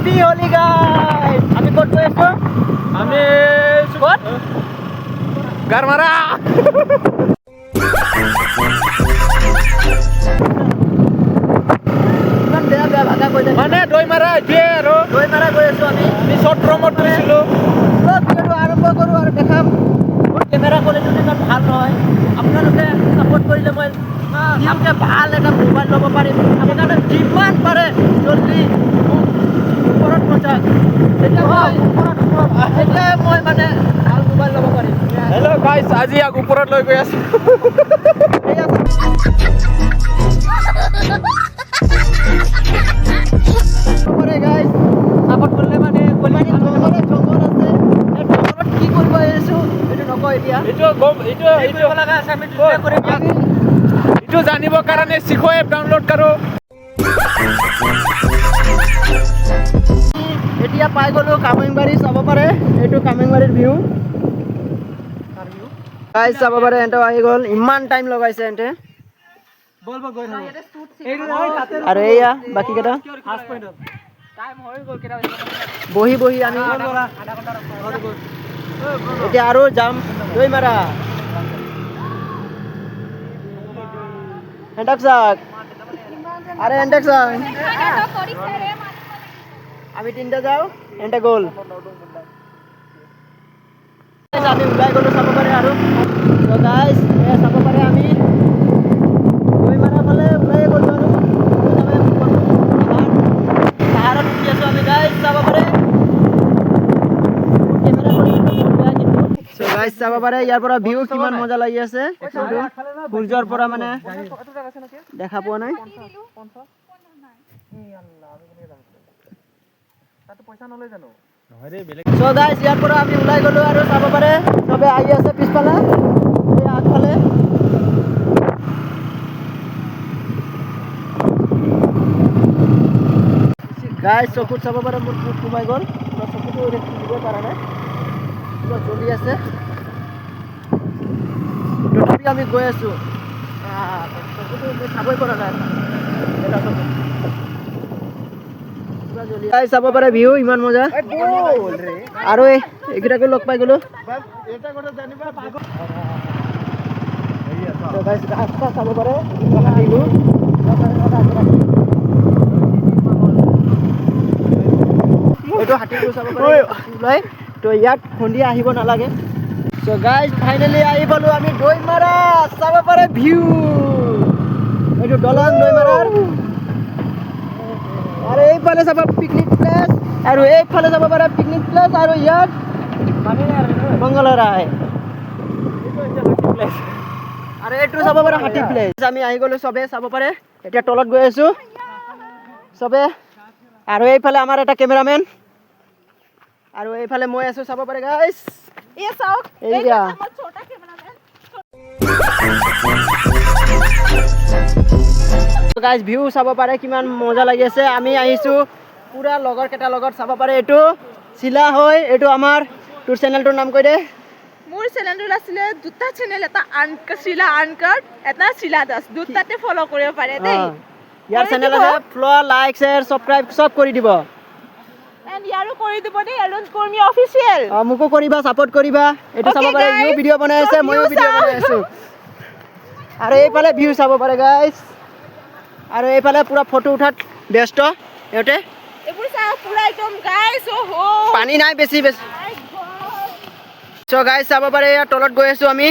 Happy Holi guys. আমি কত আছো? আমি কত? গাৰমাৰা ইমান বেয়া বেয়া ভাষা কৈ থাকে। মানে দৈ মাৰা দিয়ে আৰু দৈ মাৰা গৈ আছো আমি। শৰ্ট ৰুমত গৈছিলো। ভিডিঅ'টো আৰম্ভ কৰোঁ আৰু দেখাম। মোৰ কেমেৰা কোৱালিটিটো ইমান ভাল নহয়। আপোনালোকে ছাপোৰ্ট কৰিলে মই ভালকৈ ভাল এটা মোবাইল ল'ব পাৰিম। আপোনালোকে যিমান পাৰে জলদি ওপৰত পঞ্চায়ত তেতিয়াই মই মানে ভাল মোবাইল ল'ব পাৰিম। হেল্ল' গাইছ, আজি ইয়াক ওপৰত লৈ গৈ আছো। ছাপোৰ্ট কৰিলে মানে জংঘল আছে। এই জংঘলত কি কৰিব আহিছোঁ এইটো নকওঁ এতিয়া। এইটো জানিবৰ কাৰণে শিখো এপ ডাউনলোড কৰো। এতিয়া পাই গ'লো কামেংবাৰী, চাব পাৰে এইটো কামেংবাৰীৰ ভিউ। গাইছ চাব পাৰে, এন্তে আহি গ'ল। ইমান টাইম লগাইছে এন্তে। আৰু এয়া বাকী কেইটা বহি বহি আমি এতিয়া আৰু যাম দৈ মাৰা। এন্টাক চাক আরে এন্টাক চাক আমি তিনটা যাও, এন্টা গ'ল। আমি ওলাই গ'লো চাব পাৰে আৰু তো গাইছ এয়া চাব পাৰে আমি দৈ মাৰা ফালে ওলাই গ'লো আৰু পাহাৰত উঠি আছো আমি। গাইছ চাব পাৰে কেমেৰা চ' গাইছ চাব পাৰে ইয়াৰ পৰা ভিউ কিমান মজা লাগি আছে। সূৰ্যৰ পৰা মানে দেখা পোৱা নাই। চ' গাইছ ইয়াৰ পৰা আমি ওলাই গ'লো আৰু চাব পাৰে চবে আহি আছে পিছফালে, এই আগফালে। গাইছ চকুত চাব পাৰে মোৰ ফুট সোমাই গ'ল। চকুটো দিব পৰা নাই, কিবা জ্বলি আছে। তথাপি আমি গৈ আছো। চকুটো মই চাবই পৰা নাই। চাব পাৰে ভিউ ইমান মজা। আৰু এইকেইটাকো লগ পাই গ'লো। ৰাস্তা চাব পাৰে এইটো হাতীবোৰ চাব পাৰে ওলাই। তো ইয়াত সন্ধিয়া আহিব নালাগে। চ' গাইজ ফাইনেলি আহি পালো আমি দৈ মাৰা। চাব পাৰে ভিউ এইটো দলং দৈ মাৰাৰ। আৰু এইফালে চাব পিকনিক প্লেচ, আৰু এইফালে যাব পাৰে পিকনিক প্লেচ, আৰু ইয়াত মংগলৰাই আৰু এইটো চাব পাৰে হাতী প্লেচ। আমি আহি গ'লো, চবে চাব পাৰে। এতিয়া তলত গৈ আছো চবে। আৰু এইফালে আমাৰ এটা কেমেৰামেন, আৰু এইফালে মই আছো চাব পাৰে গাইছ। এইয়া গাইছ ভিউ চাব পাৰে কিমান মজা লাগি আছে। আমি আহিছো পুৰা লগৰ কেইটাৰ লগত চাব পাৰে। এইটো চিলা হয়, এইটো আমাৰ তোৰ চেনেলটোৰ নাম কৈ দে। মোৰ চেনেলটো আছিলে দুটা চেনেল, এটা শিলা আনকাট, এটা শিলা দাস। দুটাতে ফলো কৰিব পাৰে দেই। ইয়াৰ চেনেল আছে, ফলো, লাইক, শ্বেয়াৰ, সাবস্ক্ৰাইব সব কৰি দিব। এন্ড ইয়াৰো কৰি দিব দেই, এলন কৰ্মী অফিচিয়েল। মোকো কৰিবা, সাপোৰ্ট কৰিবা। এইটো চাব পাৰে ইও ভিডিঅ' বনাই আছে, মইও ভিডিঅ' বনাই আছো। আৰু এইফালে ভিউ চাব পাৰে গাইছ। আৰু এইফালে পুৰা ফটো উঠাত ব্যস্ত ইহঁতে। এইবোৰ চাও পুৰা একদম গাইছ। ওহো পানী নাই বেছি বেছি। চ' গাইছ চাব পাৰে ইয়াৰ তলত গৈ আছো আমি।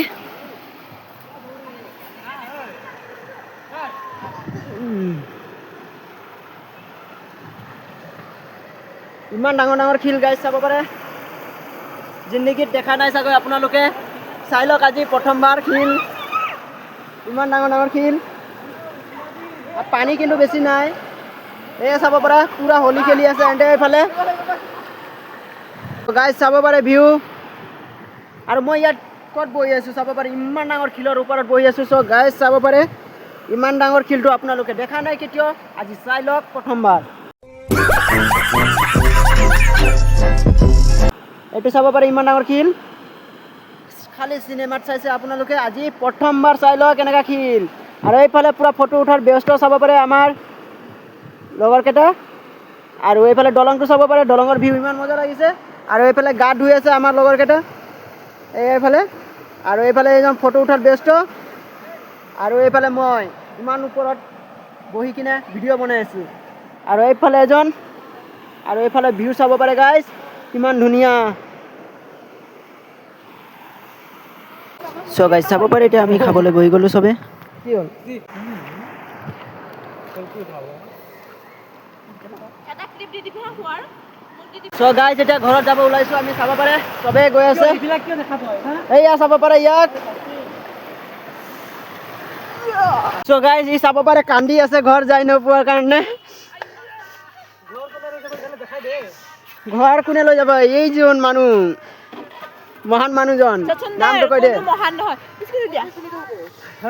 ইমান ডাঙৰ ডাঙৰ শিল গাইছ চাব পাৰে, জিন্দগীত দেখা নাই চাগৈ আপোনালোকে। চাই লওক আজি প্ৰথমবাৰ শিল, ইমান ডাঙৰ ডাঙৰ শিল। পানী কিন্তু বেছি নাই। এই চাব পৰা পুৰা হোলী খেলি আছে এন্তে এইফালে। গাইছ চাব পাৰে ভিউ। আৰু মই ইয়াত ক'ত বহি আছো চাব পাৰে, ইমান ডাঙৰ শিলৰ ওপৰত বহি আছো। চ' গাইছ চাব পাৰে ইমান ডাঙৰ শিলটো আপোনালোকে দেখা নাই কেতিয়াও, আজি চাই লওক প্ৰথমবাৰ। এইটো চাব পাৰে ইমান ডাঙৰ শিল, খালি চিনেমাত চাইছে আপোনালোকে, আজি প্ৰথমবাৰ চাই লওক কেনেকা শিল। আৰু এইফালে পুৰা ফটো উঠাৰ ব্যস্ত চাব পাৰে আমাৰ লগৰ কেইটা। আৰু এইফালে দলংটো চাব পাৰে, দলঙৰ ভিউ ইমান মজা লাগিছে। আৰু এইফালে গা ধুই আছে আমাৰ লগৰকেইটা এইফালে। আৰু এইফালে এইজন ফটো উঠাত ব্যস্ত। আৰু এইফালে মই ইমান ওপৰত বহি কিনে ভিডিঅ' বনাই আছোঁ। আৰু এইফালে এজন, আৰু এইফালে ভিউ চাব পাৰে গাইজ, কিমান ধুনীয়া। চ' গাইজ চাব পাৰে, এতিয়া আমি খাবলৈ বহি গ'লোঁ চবে। কি হ'ল? এটা ক্লিপ দি দিবি হা খোৱাৰ। চ' গাইজ এতিয়া ঘৰত যাব ওলাইছোঁ আমি, চাব পাৰে চবেই গৈ আছে। এইয়া চাব পাৰে ইয়াত। চ' গাইজ ই চাব পাৰে কান্দি আছে ঘৰ যাই নোপোৱাৰ কাৰণে। ঘৰ কোনে লৈ যাব? এইজন মানুহ, মহান মানুহজন, নামটো কৈ দে। মহান নহয়।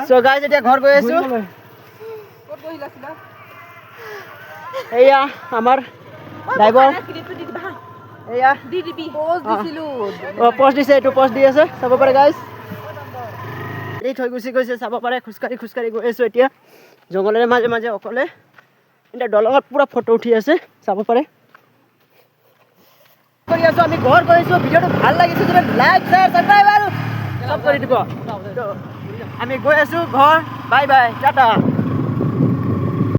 চ' গাইজ এতিয়া ঘৰ গৈ আছোঁ। এয়া আমাৰ ড্ৰাইভাৰ, এয়া দি দিবি। পষ্ট দিছে, এইটো পষ্ট দি আছে চাব পাৰে গাইজ। এই থৈ গুচি গৈছে চাব পাৰে, খোজকাঢ়ি খোজকাঢ়ি গৈ আছোঁ এতিয়া জংঘলেৰে মাজে মাজে অকলে। এতিয়া দলঙত পুৰা ফটো উঠি আছে চাব পাৰে। কৰি আছোঁ আমি, ঘৰ গৈ আছোঁ। ভিডিঅ'টো ভাল লাগিছে যদি লাইক শ্বেয়াৰ ছাবস্ক্ৰাইব আৰু চব কৰি দিব। আমি গৈ আছোঁ ঘৰ। Bye bye, Tata.